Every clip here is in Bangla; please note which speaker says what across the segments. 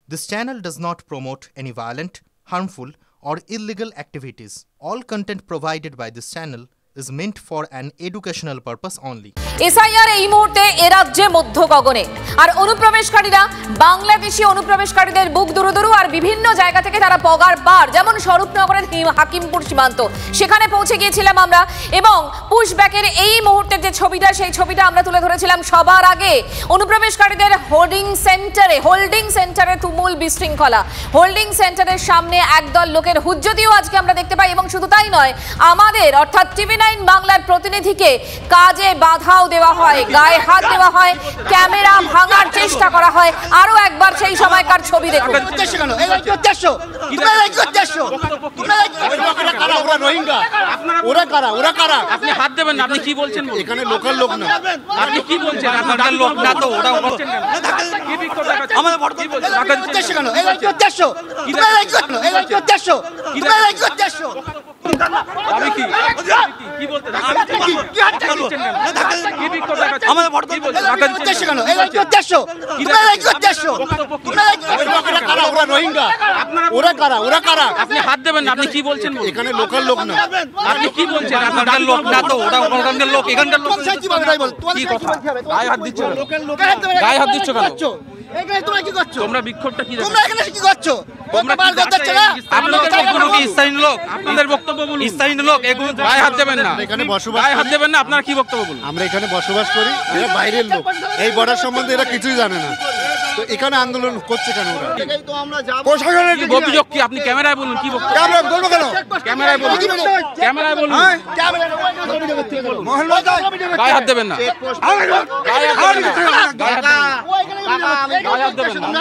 Speaker 1: This channel does not promote any violent, harmful, or illegal activities. All content provided by this channel is meant for an educational purpose only.
Speaker 2: SIR এই মুহূর্তে এ রাজ্যে মধ্য গগনে আর অনুপ্রবেশকারীরা বাংলাদেশি অনুপ্রবেশকারীদের বুক দুরুদুরু আর বিভিন্ন জায়গা থেকে তারা পগার পার যেমন স্বরূপনগরের হাকিমপুর সীমান্ত সেখানে পৌঁছে গিয়েছিলাম আমরা এবং পুশব্যাকের এই মুহূর্তের যে ছবিটা সেই ছবিটা আমরা তুলে ধরেছিলাম সবার আগে অনুপ্রবেশকারীদের হোল্ডিং সেন্টারে তুমুল বিশৃঙ্খলা হোল্ডিং সেন্টারের সামনে একদল লোকের হুজ্জতিও আজকে আমরা দেখতে পাই এবং শুধু তাই নয় আমাদের অর্থাৎ টিভি9 বাংলার প্রতিনিধিকে কাজে বাধাও দেওয়া হয় গায়ে হাত দেওয়া হয় ক্যামেরা ভাঙার চেষ্টা করা হয় আরো একবার সেই সময়কার ছবি দেখুন
Speaker 3: আপনি হাত দেবেন না আপনি কি বলছেন এখানে লোকাল লোক না আপনি কি বলছেন আপনার লোক না তো ওটা বলছেন কেন কি বিক্ষোভ দেখাচ্ছেন আমাদের ভোট কি বলছেন টাকা দিতে কেন এই কি উদ্দেশ্য এই কি উদ্দেশ্য আমি কি বলতে কি হাতটা দিচ্ছেন কেন কি বিক্ষোভ দেখাচ্ছেন আমাদের ভোট কি বলছেন টাকা দিতে কেন এই কি উদ্দেশ্য ওরা রোহিঙ্গা ওরা কারা আপনি হাত দেবেন না আপনি কি বলছেন এখানে লোকাল লোক না আপনি কি বলছেন আপনার লোক না তো ওটা ওখানকার লোক এখানকার লোক কি কথা গায়ে হাত দিচ্ছ গায়ে হাত দিচ্ছ কেন এখানে তোমরা কি করছো তোমরা বিক্ষোভটা কি তোমরা এখানে কি করছো তোমরা বার করতে না আপনাদের কোনো কি স্থানীয় লোক আপনাদের বক্তব্য বলুন স্থানীয় লোক এগুলো গায়ে হাত দেবেন না
Speaker 4: এখানে বসবাস
Speaker 3: গায়ে হাত দেবেন না আপনারা কি বক্তব্য বলুন
Speaker 4: আমরা এখানে বসবাস করি এরা বাইরের লোক এই বর্ডার সম্বন্ধে এরা কিছুই জানে না তো এখানে আন্দোলন করছে কেন ওরা এটাই তো আমরা যাব
Speaker 3: প্রশাসনের অভিযোগ কি আপনি ক্যামেরায় বলুন কি বক্তব্য
Speaker 4: ক্যামেরা বলবো কেন
Speaker 3: ক্যামেরায় বলুন ক্যামেরায় বলুন
Speaker 4: মহল্লা
Speaker 3: গায়ে হাত দেবেন না গায়ে হাত দেবেন না গায়ে হাত দেবেন না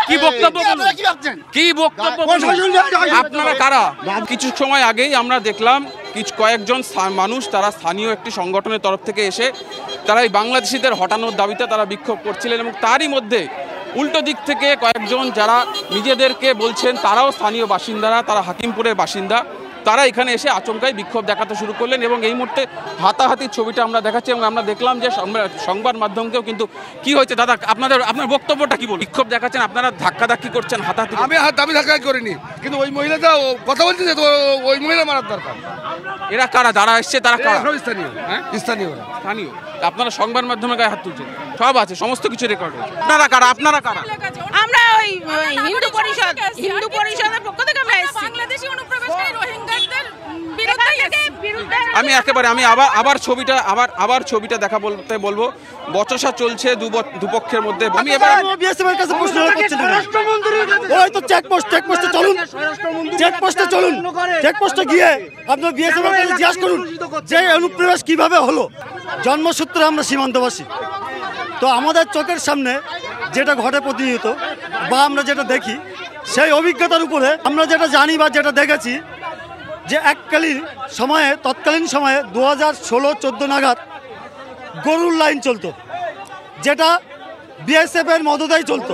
Speaker 3: কি বক্তব্য বলুন কি বক্তব্য আপনারা কারা কিছু সময় আগেই আমরা দেখলাম কয়েকজন মানুষ তারা স্থানীয় একটি সংগঠনের তরফ থেকে এসে তারা এই বাংলাদেশিদের হটানোর দাবিতে তারা বিক্ষোভ করছিলেন এবং তারই মধ্যে উল্টো দিক থেকে কয়েকজন যারা নিজেদেরকে বলছেন তারাও স্থানীয় বাসিন্দারা তারা হাকিমপুরের বাসিন্দা তারা এখানে এসে আচমকাই বিক্ষোভ দেখাতে শুরু করলেন এবং এই মুহূর্তে হাতাহাতির ছবিটা আমরা দেখাচ্ছি এবং আমরা দেখলাম যে সংবাদ মাধ্যমকেও কিন্তু কি হয়েছে দাদা আপনার বক্তব্যটা কি বল বিক্ষোভ দেখাচ্ছেন আপনারা ধাক্কাধাক্কি করছেন হাতাহাতি
Speaker 4: আমি ধাক্কা করিনি কিন্তু ওই মহিলাটা কথা বলছে যে ওই মহিলা মারার দরকার
Speaker 3: এরা কারা যারা এসছে তারা কারা
Speaker 4: স্থানীয় হ্যাঁ স্থানীয়
Speaker 3: আপনারা সংবাদ মাধ্যমে গায়ে হাত তুলছেন সব আছে সমস্ত কিছু রেকর্ড হয়েছে আপনারা কারা
Speaker 5: আমরা ওই হিন্দু পরিষদের পক্ষ থেকে আমরা এসেছি বাংলাদেশি অনুপ্রবেশকারী রোহিঙ্গাদের বিরুদ্ধে
Speaker 3: আমি আবার ছবিটা দেখা বলবো বচসা চলছে দুপক্ষের মধ্যে আমি এবার
Speaker 6: বিএসএফের কাছে প্রশ্ন করছি ওই তো চেকপোস্টে চলুন চেকপোস্টে গিয়ে আপনার বিএসএফের কাছে জিজ্ঞাসা করুন যে অনুপ্রবেশ কিভাবে হলো জন্মসূত্রে আমরা সীমান্তবাসী তো আমাদের চোখের সামনে যেটা ঘটে প্রতিনিয়ত বা আমরা যেটা দেখি সেই অভিজ্ঞতার উপরে আমরা যেটা জানি বা যেটা দেখেছি যে তৎকালীন সময়ে 2016-14 নাগাদ গরুর লাইন চলতো যেটা বিএসএফের মদতেই চলতো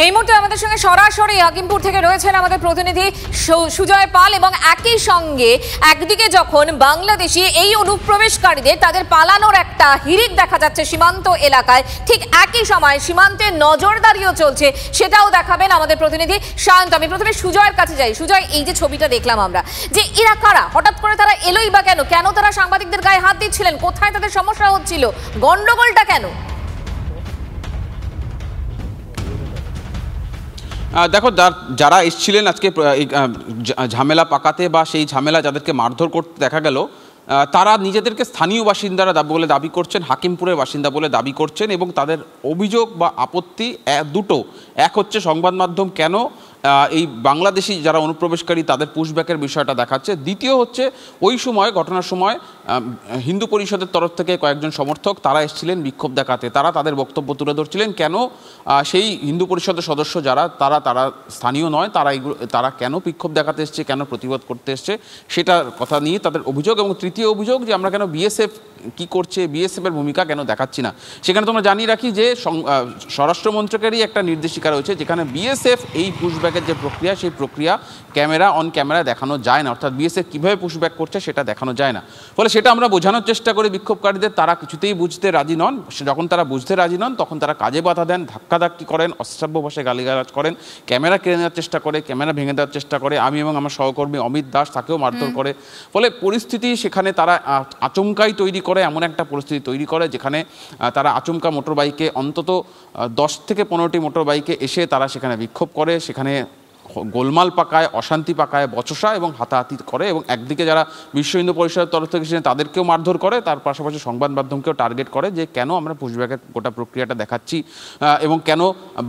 Speaker 2: এই মুহূর্তে আমাদের সঙ্গে সরাসরি হাকিমপুর থেকে রয়েছেন আমাদের প্রতিনিধি সুজয় পাল এবং একই সঙ্গে একদিকে যখন বাংলাদেশি এই অনুপ্রবেশকারীদের তাদের পালানোর একটা হিড়িক দেখা যাচ্ছে সীমান্ত এলাকায় ঠিক একই সময় সীমান্তে নজরদারিও চলছে সেটাও দেখাবেন আমাদের প্রতিনিধি শান্ত আমি প্রথমে সুজয়ের কাছে যাই সুজয় এই যে ছবিটা দেখলাম আমরা যে এরা কারা হঠাৎ করে তারা এলোই বা কেন তারা সাংবাদিকদের গায়ে হাত দিচ্ছিলেন কোথায় তাদের সমস্যা হচ্ছিল গন্ডগোলটা কেন
Speaker 3: দেখো যারা এসেছিলেন আজকে ঝামেলা পাকাতে বা সেই ঝামেলা যাদেরকে মারধর করতে দেখা গেল তারা নিজেদেরকে স্থানীয় বাসিন্দারা বলে দাবি করছেন হাকিমপুরের বাসিন্দা বলে দাবি করছেন এবং তাদের অভিযোগ বা আপত্তি দুটো এক হচ্ছে সংবাদ মাধ্যম কেন এই বাংলাদেশি যারা অনুপ্রবেশকারী তাদের পুশব্যাকের বিষয়টা দেখাচ্ছে দ্বিতীয় হচ্ছে ওই সময় ঘটনার সময় হিন্দু পরিষদের তরফ থেকে কয়েকজন সমর্থক তারা এসেছিলেন বিক্ষোভ দেখাতে তারা তাদের বক্তব্য তুলে ধরছিলেন কেন সেই হিন্দু পরিষদের সদস্য যারা তারা স্থানীয় নয় তারা কেন বিক্ষোভ দেখাতে এসছে কেন প্রতিবাদ করতে এসছে সেটার কথা নিয়ে তাদের অভিযোগ এবং তৃতীয় অভিযোগ যে আমরা কেন বিএসএফ কি করছে বিএসএফের ভূমিকা কেন দেখাচ্ছি না সেখানে তোমরা জানিয়ে রাখি যে স্বরাষ্ট্র মন্ত্রকেরই একটা নির্দেশিকা রয়েছে যেখানে বিএসএফ এই পুশব্যাক পুশব্যাকের যে প্রক্রিয়া, সেই প্রক্রিয়া অন ক্যামেরা দেখানো যায় না, অর্থাৎ বিএসএফ কীভাবে পুশব্যাক করছে সেটা দেখানো যায় না। ফলে সেটা আমরা বোঝানোর চেষ্টা করি বিক্ষোভকারীদের, তারা কিছুতেই বুঝতে রাজি নন। যখন তারা বুঝতে রাজি নন তখন তারা কাজে বাধা দেন, ধাক্কাধাক্কি করেন, অশ্রাব্য ভাষায় গালিগালাজ করেন, ক্যামেরা কেড়ে নেওয়ার চেষ্টা করে, ক্যামেরা ভেঙে দেওয়ার চেষ্টা করে। আমি এবং আমার সহকর্মী অমিত দাস, তাকেও মারধর করে। ফলে পরিস্থিতি সেখানে তারা আচমকাই তৈরি করে, এমন একটা পরিস্থিতি তৈরি করে যেখানে তারা আচমকা মোটর বাইকে অন্তত 10 থেকে 15টি মোটর বাইকে এসে তারা সেখানে বিক্ষোভ করে, সেখানে গোলমাল পাকায়, অশান্তি পাকায়, বচসা এবং হাতাহাতি করে। এবং একদিকে যারা বিশ্ব হিন্দু পরিষদের তরফ থেকে এসেছেন তাদেরকেও মারধর করে, তার পাশাপাশি সংবাদ মাধ্যমকেও টার্গেট করে যে কেন আমরা পুশব্যাকের গোটা প্রক্রিয়াটা দেখাচ্ছি এবং কেন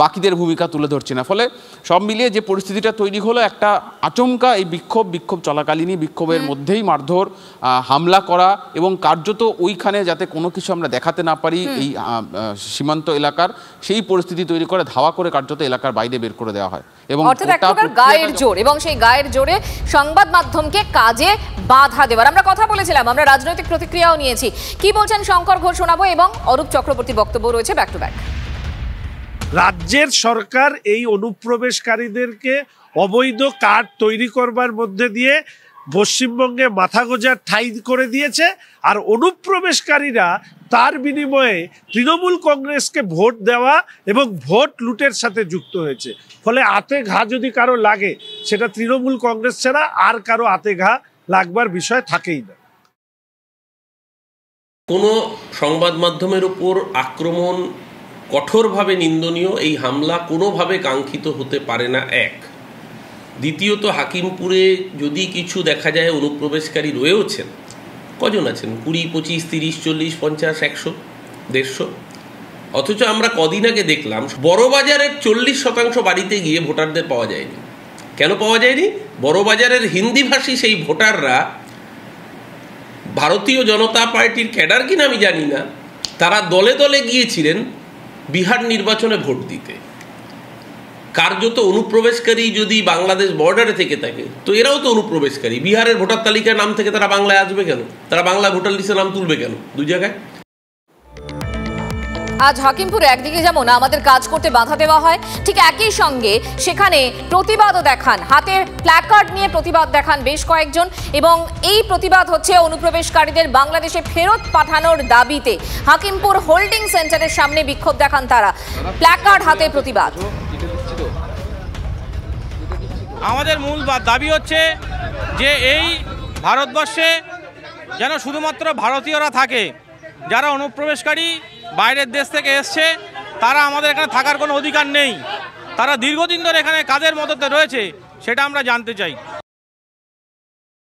Speaker 3: বাকিদের ভূমিকা তুলে ধরছি না। ফলে সব মিলিয়ে যে পরিস্থিতিটা তৈরি হলো, একটা আচমকা এই বিক্ষোভ চলাকালীনই বিক্ষোভের মধ্যেই মারধর, হামলা করা এবং কার্যত ওইখানে যাতে কোনো কিছু আমরা দেখাতে না পারি এই সীমান্ত এলাকার, সেই পরিস্থিতি তৈরি করে ধাওয়া করে কার্যত এলাকার বাইরে বের করে দেওয়া হয়। এবং
Speaker 2: গায়ের জোর, এবং সেই গায়ের জোরে সংবাদ মাধ্যমকে কাজে বাধা দেওয়ার আমরা কথা বলেছিলাম, আমরা রাজনৈতিক প্রতিক্রিয়াও নিয়েছি। কি বলছেন শঙ্কর ঘোষ শোনাবো, এবং অরূপ চক্রবর্তীর বক্তব্য রয়েছে ব্যাক টু ব্যাক।
Speaker 7: রাজ্যের সরকার এই অনুপ্রবেশকারীদেরকে অবৈধ কার্ড তৈরি করবার মধ্যে দিয়ে পশ্চিমবঙ্গে মাথা গোঁজার ঠাঁই করে দিয়েছে, আর অনুপ্রবেশকারীরা তার বিনিময়ে তৃণমূল কংগ্রেসকে ভোট দেওয়া এবং ভোট লুটের সাথে যুক্ত হয়েছে। ফলে আতে ঘা যদি কারো লাগে, সেটা তৃণমূল কংগ্রেস ছাড়া আর কারো আতে ঘা লাগবার বিষয় থাকেই না।
Speaker 8: কোনো সংবাদ মাধ্যমের উপর আক্রমণ কঠোরভাবে নিন্দনীয়, এই হামলা কোনোভাবে কাঙ্ক্ষিত হতে পারে না। এক, দ্বিতীয়ত হাকিমপুরে যদি কিছু দেখা যায় অনুপ্রবেশকারী রয়েওছেন, কজন আছেন? 20, 25, 30, 40, 50, 100, 150। অথচ আমরা কদিন আগে দেখলাম বড়বাজারের 40% বাড়িতে গিয়ে ভোটারদের পাওয়া যায়নি। কেন পাওয়া যায়নি? বড়বাজারের হিন্দিভাষী সেই ভোটাররা ভারতীয় জনতা পার্টির ক্যাডার কিনা আমি জানি না, তারা দলে দলে গিয়েছিলেন বিহার নির্বাচনে ভোট দিতে। কার্যত অনুপ্রবেশকারী যদি বাংলাদেশ বর্ডারে থেকে থাকে, তো এরাও তো অনুপ্রবেশকারী। বিহারের ভোটার তালিকায় নাম থেকে তারা বাংলায় আসবে কেন? তারা বাংলা ভোটার লিস্টে নাম তুলবে কেন দুই জায়গায়?
Speaker 2: আজ হাকিমপুরে একদিকে যেমন আমাদের কাজ করতে বাধা দেওয়া হয়, ঠিক একই সঙ্গে সেখানে প্রতিবাদও দেখান, হাতে প্ল্যাকার্ড নিয়ে প্রতিবাদ দেখান বেশ কয়েকজন। এবং এই প্রতিবাদ হচ্ছে অনুপ্রবেশকারীদের বাংলাদেশে ফেরত পাঠানোর দাবিতে। হাকিমপুর হোল্ডিং সেন্টারের সামনে বিক্ষোভ দেখান তারা, প্ল্যাকার্ড হাতে প্রতিবাদ।
Speaker 9: আমাদের মূল দাবি হচ্ছে যে এই ভারতবর্ষে যেন শুধুমাত্র ভারতীয়রা থাকে, যারা অনুপ্রবেশকারী বাইরের দেশ থেকে এসছে তারা আমাদের এখানে থাকার কোনো অধিকার নেই। তারা দীর্ঘদিন ধরে এখানে কাজের মদতে রয়েছে, সেটা আমরা জানতে চাই।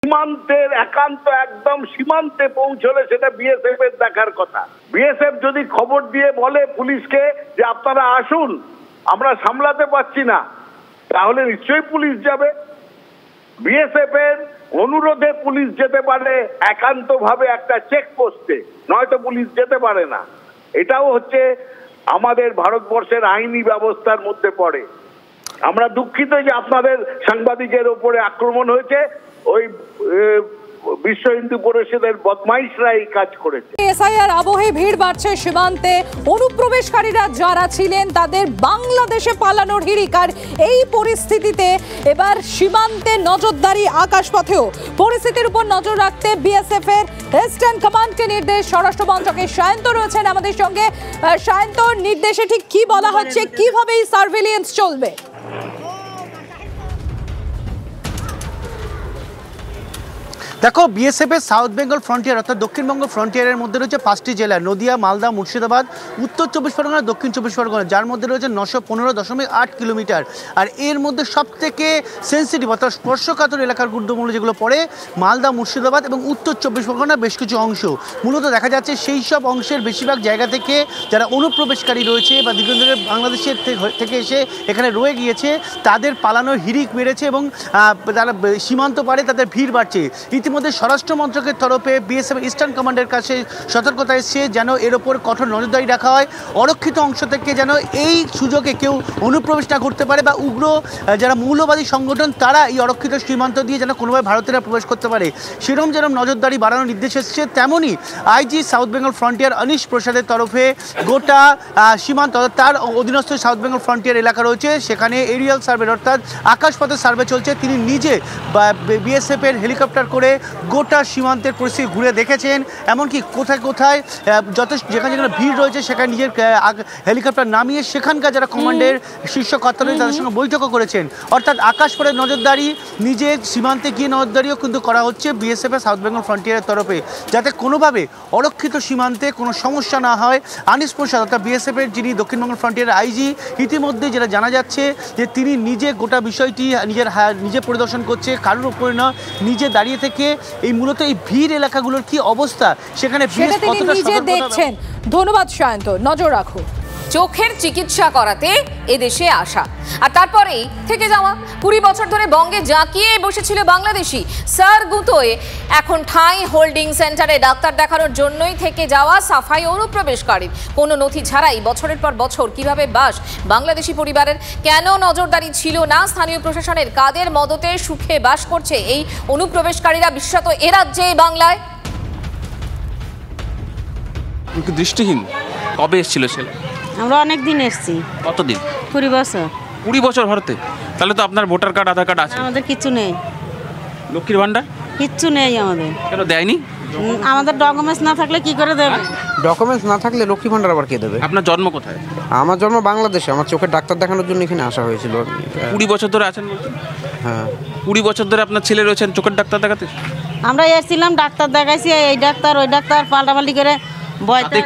Speaker 10: সীমান্তের একান্ত একদম সীমান্তে পৌঁছলে সেটা বিএসএফ এর দেখার কথা। বিএসএফ যদি খবর দিয়ে বলে পুলিশকে যে আপনারা আসুন, আমরা সামলাতে পারছি না, তাহলে নিশ্চয়ই পুলিশ যাবে। বিএসএফ এর অনুরোধে পুলিশ যেতে পারে একান্তভাবে একটা চেকপোস্টে, নয়তো পুলিশ যেতে পারে না। এটাও হচ্ছে আমাদের ভারতবর্ষের আইনি ব্যবস্থার মধ্যে পড়ে। আমরা দুঃখিত যে আপনাদের সাংবাদিকের উপরে আক্রমণ হয়েছে, ওই বিশ্ব হিন্দু পরিষদের বদমাইশরা এই কাজ করেছে।
Speaker 11: এসআইআর আবহে ভিড় বাড়ছে সীমান্তে, অনুপ্রবেশকারীরা যারা ছিলেন তাদের বাংলাদেশে পালানোর হিড়িক। আর এই পরিস্থিতিতে এবার সীমান্তে নজরদারি আকাশপথেও। পরিস্থিতির উপর নজর রাখতে বিএসএফ এর ইস্টার্ন কমান্ডকে নির্দেশ। স্বরাষ্ট্র মন্ত্রকের সায়ন্ত রয়েছেন আমাদের সঙ্গে। সায়ন্তর নির্দেশে ঠিক কি বলা হচ্ছে, কিভাবে এই সার্ভেলিয়েন্স চলবে?
Speaker 12: দেখো, বিএসএফের সাউথ বেঙ্গল ফ্রন্টিয়ার অর্থাৎ দক্ষিণবঙ্গ ফ্রন্টিয়ারের মধ্যে রয়েছে 5টি জেলা, নদিয়া, মালদা, মুর্শিদাবাদ, উত্তর 24 পরগনা, দক্ষিণ 24 পরগনা, যার মধ্যে রয়েছে 915.8 কিলোমিটার। আর এর মধ্যে সবথেকে সেন্সিটিভ অর্থাৎ স্পর্শকাতর এলাকার গুরুত্বপূর্ণ যেগুলো পড়ে মালদা, মুর্শিদাবাদ এবং উত্তর 24 পরগনা বেশ কিছু অংশ। মূলত দেখা যাচ্ছে সেই সব অংশের বেশিরভাগ জায়গা থেকে যারা অনুপ্রবেশকারী রয়েছে বা দীর্ঘদিন ধরে বাংলাদেশের থেকে এসে এখানে রয়ে গিয়েছে, তাদের পালানোর হিড়িক বেড়েছে এবং তারা সীমান্ত পারে তাদের ভিড় বাড়ছে। ইতিমধ্যে স্বরাষ্ট্র মন্ত্রকের তরফে বিএসএফ ইস্টার্ন কমান্ডের কাছে সতর্কতা এসেছে যেন এর ওপর কঠোর নজরদারি রাখা হয়, অরক্ষিত অংশ থেকে যেন এই সুযোগে কেউ অনুপ্রবেশ না করতে পারে বা উগ্র যারা মৌলবাদী সংগঠন তারা এই অরক্ষিত সীমান্ত দিয়ে যেন কোনোভাবে ভারতীয়রা প্রবেশ করতে পারে সেরকম যেন নজরদারি বাড়ানোর নির্দেশ এসেছে। তেমনই IG south Bengal frontier Anish প্রসাদের তরফে গোটা সীমান্ত তার অধীনস্থ সাউথ বেঙ্গল ফ্রন্টিয়ার এলাকা রয়েছে, সেখানে এরিয়াল সার্ভে অর্থাৎ আকাশপথে সার্ভে চলছে। তিনি নিজে বিএসএফের হেলিকপ্টার করে গোটা সীমান্তের পরিস্থিতি ঘুরে দেখেছেন, এমনকি কোথায় কোথায় যেখানে যেখানে ভিড় রয়েছে সেখানে নিজের হেলিকপ্টার নামিয়ে সেখানকার যারা কমান্ডের শীর্ষ কর্তা রয়েছে তাদের সঙ্গে বৈঠকও করেছেন। অর্থাৎ আকাশপথে নজরদারি, নিজের সীমান্তে গিয়ে নজরদারিও কিন্তু করা হচ্ছে বিএসএফের সাউথ বেঙ্গল ফ্রন্টিয়ারের তরফে, যাতে কোনোভাবে অরক্ষিত সীমান্তে কোনো সমস্যা না হয়। আনিস প্রসাদ অর্থাৎ বিএসএফের যিনি দক্ষিণবঙ্গ ফ্রন্টিয়ারের আইজি, ইতিমধ্যে যেটা জানা যাচ্ছে যে তিনি নিজে গোটা বিষয়টি নিজে পরিদর্শন করছে, কারোর উপরে না, নিজে দাঁড়িয়ে থেকে এই মূলত এই ভিড় এলাকাগুলোর কি অবস্থা সেখানে
Speaker 11: দেখছেন। ধন্যবাদ সায়ন্ত, নজর রাখো।
Speaker 2: চোখের চিকিৎসা করাতে এদেশে আসা আর তারপরেই থেকে যাওয়া 20 বছর ধরে বঙ্গে জাঁকিয়ে বসেছিল বাংলাদেশি স্যার গুতোয় এখন ঠাঁই হোল্ডিং সেন্টারে ডাক্তার দেখানোর জন্যই থেকে যাওয়া সাফাই অনুপ্রবেশকারীর কোনো নথি ছাড়াই বছরের পর বছর কিভাবে বাস বাংলাদেশি পরিবারের, কেন নজরদারি ছিল না স্থানীয় প্রশাসনের, কাদের মদতে সুখে বাস করছে এই অনুপ্রবেশকারীরা বিশেষত এ রাজ্যে বাংলায়।
Speaker 3: দৃষ্টিহীন কবে এসেছিল ছেলে?
Speaker 13: আমরা অনেক দিন এসেছি।
Speaker 3: কতদিন?
Speaker 13: 20 বছর।
Speaker 3: 20 বছর ভারতে? তাহলে তো আপনার ভোটার কার্ড আধার কার্ড আছে?
Speaker 13: আমাদের কিছু নেই।
Speaker 3: লক্ষ্মীর ভান্ডার
Speaker 13: কিচ্ছু নেই আমাদের।
Speaker 3: কেন দেয়নি?
Speaker 13: আমাদের ডকুমেন্টস না থাকলে কি করে দেবে?
Speaker 14: ডকুমেন্টস না থাকলে লক্ষ্মী ভান্ডার আবার কে দেবে?
Speaker 3: আপনার জন্ম কোথায়?
Speaker 14: আমার জন্ম বাংলাদেশে। আমার চোখের ডাক্তার দেখানোর জন্য এখানে আসা হয়েছিল।
Speaker 3: 20 বছর ধরে আছেন?
Speaker 14: হ্যাঁ।
Speaker 3: 20 বছর ধরে আপনার ছেলে রয়েছেন চোখের ডাক্তার দেখাতে?
Speaker 13: আমরা এসেছিলাম, ডাক্তার দেখাইছি, এই ডাক্তার ওই ডাক্তার পাল্টাপাল্টি করে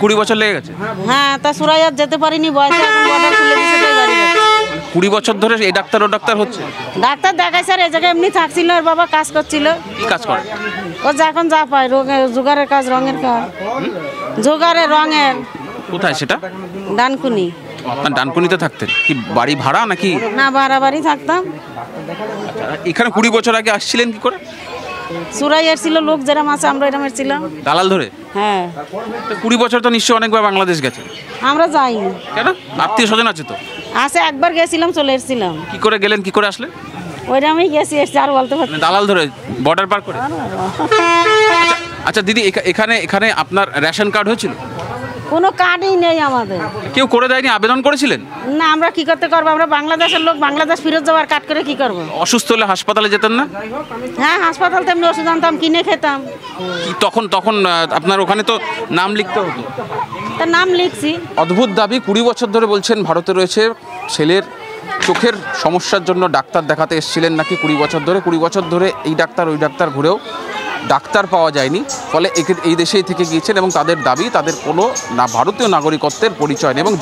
Speaker 3: 20 বছর লেগে গেছে।
Speaker 13: হ্যাঁ, তা সুরাইয়ার যেতে পারিনি, বয়সে এখন বর্ডার খুলে দিয়েছে, তাই বাড়ি যাচ্ছে।
Speaker 3: 20 বছর ধরে এই ডাক্তার ও ডাক্তার হচ্ছে?
Speaker 13: ডাক্তার দেখাইছে আর এই জায়গায় এমনি থাকছিল, ওর বাবা কাজ করছিল।
Speaker 3: কি কাজ করে?
Speaker 13: ও যখন যা পায়, জোগাড়ের কাজ, রঙের কাজ, জোগাড়ের রঙের।
Speaker 3: কোথায় সেটা?
Speaker 13: ডানকুনি।
Speaker 3: আপনার ডানকুনিতে থাকতেন? কি বাড়ি ভাড়া নাকি?
Speaker 13: না, ভাড়া বাড়ি থাকতাম।
Speaker 3: এখানে 20 বছর আগে আসছিলেন কি করে?
Speaker 13: সুরাইয়ার ছিল লোক যেরকম আছে, আমরা এরকম ছিলাম
Speaker 3: দালাল ধরে।
Speaker 13: হ্যাঁ।
Speaker 3: 20 বছর তো নিশ্চয়ই অনেকবার বাংলাদেশ গেছে।
Speaker 13: আমরা যাইনি।
Speaker 3: কেন? আত্মীয় স্বজন আছে তো?
Speaker 13: আছে, একবার গেছিলাম, চলে এসেছিলাম।
Speaker 3: কি করে গেলেন, কি করে আসলে?
Speaker 13: ওইরকমই গেছি, এসছি, আর বলতে পারছি।
Speaker 3: দালাল ধরে বর্ডার পার করে? আচ্ছা দিদি, এখানে আপনার রেশন কার্ড হয়েছিল?
Speaker 13: কোনো কার্ডই নেই আমাদের।
Speaker 3: কেউ করে দেয়নি? আবেদন করেছিলেন?
Speaker 13: না, আমরা কি করতে পারবো? আমরা বাংলাদেশের লোক, বাংলাদেশ ফিরত যাওয়ার কার্ড করে কি করবো?
Speaker 3: অসুস্থ হলে হাসপাতালে যেতেন না?
Speaker 13: হ্যাঁ, হাসপাতাল তেমনি ওষুধ আনতাম, কিনে খেতাম।
Speaker 3: তখন আপনার ওখানে তো নাম লিখতে হতো?
Speaker 13: তা নাম লিখছি।
Speaker 3: অদ্ভুত দাবি। 20 বছর ধরে বলছেন ভারতে রয়েছে, ছেলের চোখের সমস্যার জন্য ডাক্তার দেখাতে এসেছিলেন নাকি 20 বছর ধরে। 20 বছর ধরে এই ডাক্তার ওই ডাক্তার ঘুরেও ডাক্তার পাওয়া যায়নি, ফলে এই দেশেই থেকে গিয়েছেন এবং তাদের দাবি তাদের কোনো ভারতীয় নাগরিকত্বের পরিচয় নেই। এবং